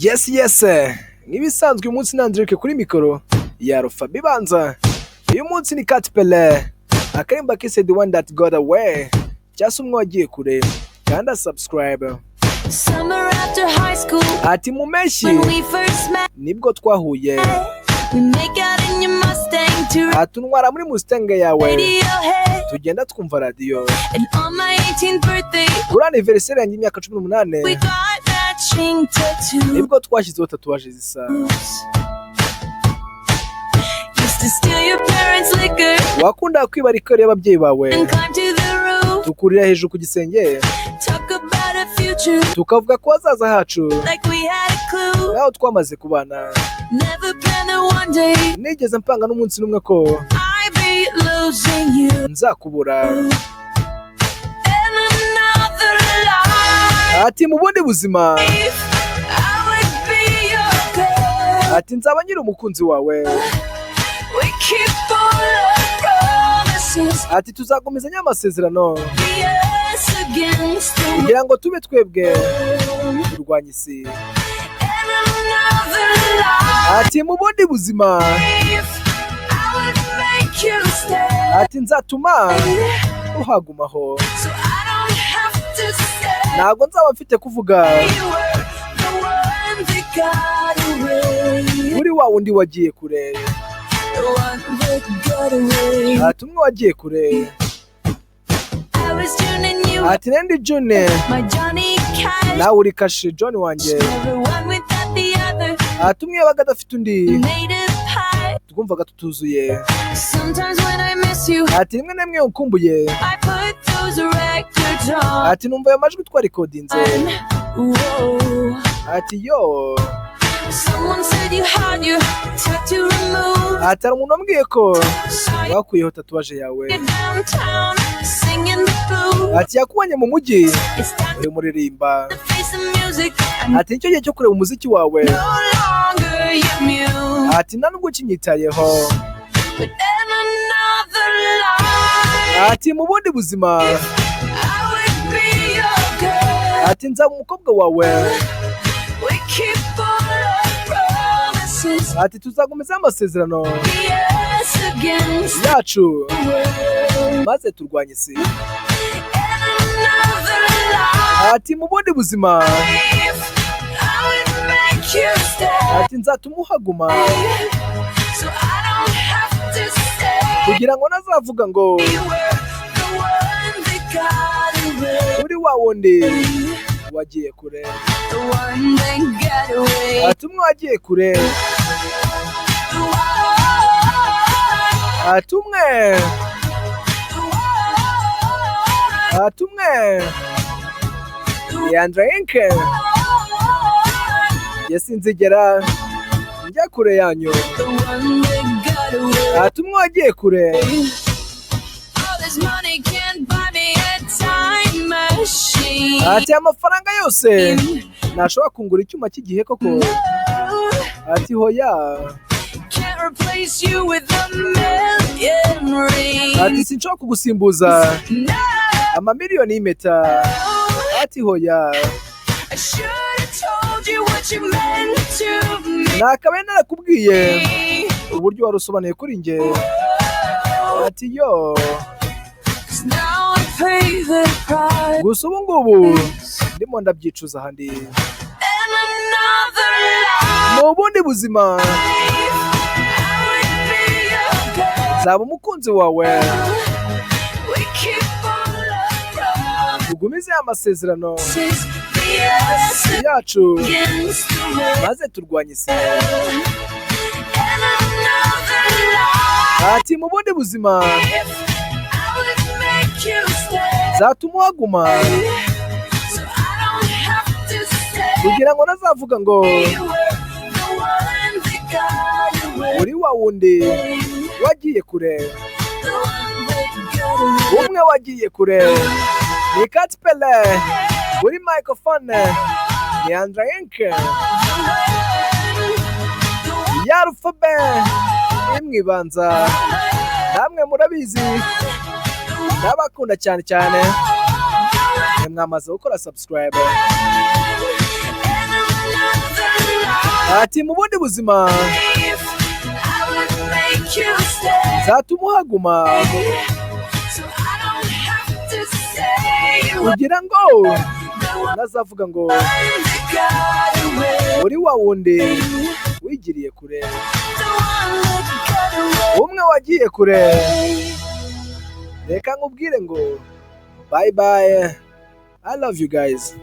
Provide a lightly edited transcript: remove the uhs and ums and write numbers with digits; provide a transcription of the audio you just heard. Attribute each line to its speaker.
Speaker 1: Yes nk'ibisanzwe umunsi nandrike kuri mikoro ya Alpha bibanza. Uyu munsi ni Katy Perry akarimba kise The One That Got Away cyase umwe wagiye kure kandi subscribe. Ati mu meshi nibwo twahuye atunwara muri Mustang yawe tugenda twumva radio kuri anniversaire yanjye imyaka 18 nibwo twashyizeho tatuwaje zisa. Wakunda kwibarika rero ababyeyi bawe tukurira hejuru ku gisenge tukavuga ko hazaza hacu naho twamaze kubana. Nigeze mpanga n'umunsi n'umwe ko nzakubura. Ati mu bundi buzima ati nzaba nyiri umukunzi wawe. Ati tuzakomezanya amasezerano kugira ngo tube twebwe turwanya isi. Ati mu bundi buzima ati nzatuma uhagumaho, ntabwo nzaba mfite kuvuga uri wa wundi wagiye kure. Ati umwe wagiye kure. Ati nendi June nawe uri Kashe John wanjye. Ati umwe yabaga adafite undi twumvaga tutuzuye. Ati rimwe na rimwe ukumbuye. Ati numva ayo majwi twarikodinze. Ati yo ati umuntu ambwiye ko wakuyeho tatuwaje yawe. Ati yakubonye mu mujyi uri muririmba. Ati nicyo gihe cyo kureba umuziki wawe. Ati nta nubwo ukinyitayeho. Ati mu bundi buzima ati nzaba umukobwa wawe. Ati tuzakomeza amasezerano yacu maze turwanye isi. Ati mu bundi buzima ati nzatuma uhaguma kugira ngo nazavuga ngo uri wa wundi wagiye kure. Ati umwe wagiye kure. Ati umwe Yandrenke yasinzigera njya kure yanyu. Ati umwe wagiye kure. Ati amafaranga yose ntashobora kungura icyuma cy'igihe koko. Ati hoya. Ati sinshobora kugusimbuza amamiliyoni y'impeta. Ati hoya. Nakabaye narakubwiye uburyo wari usobanuye kuri njye. Ati yo gusa ubu ngubu ndimo ndabyicuza ahandi. Mu bundi buzima nzaba umukunzi wawe. Tugumize amasezerano yacu maze turwanye isi. Ati mu bundi buzima zatuma uhaguma kugira ngo nazavuga ngo uri wa wundi wagiye kure. Umwe wagiye kure ni Katy Perry uri microphone ni Andrenke ya Alpha imwibanza. Namwe murabizi ndabakunda cyane mwamaze gukora subscribe. ati mu bundi buzima zatuma uhaguma kugira ngo nazavuga ngo uri wa wundi wigiriye kure, umwe wagiye kure. Reka nkubwire ngo bye bye, I love you guys.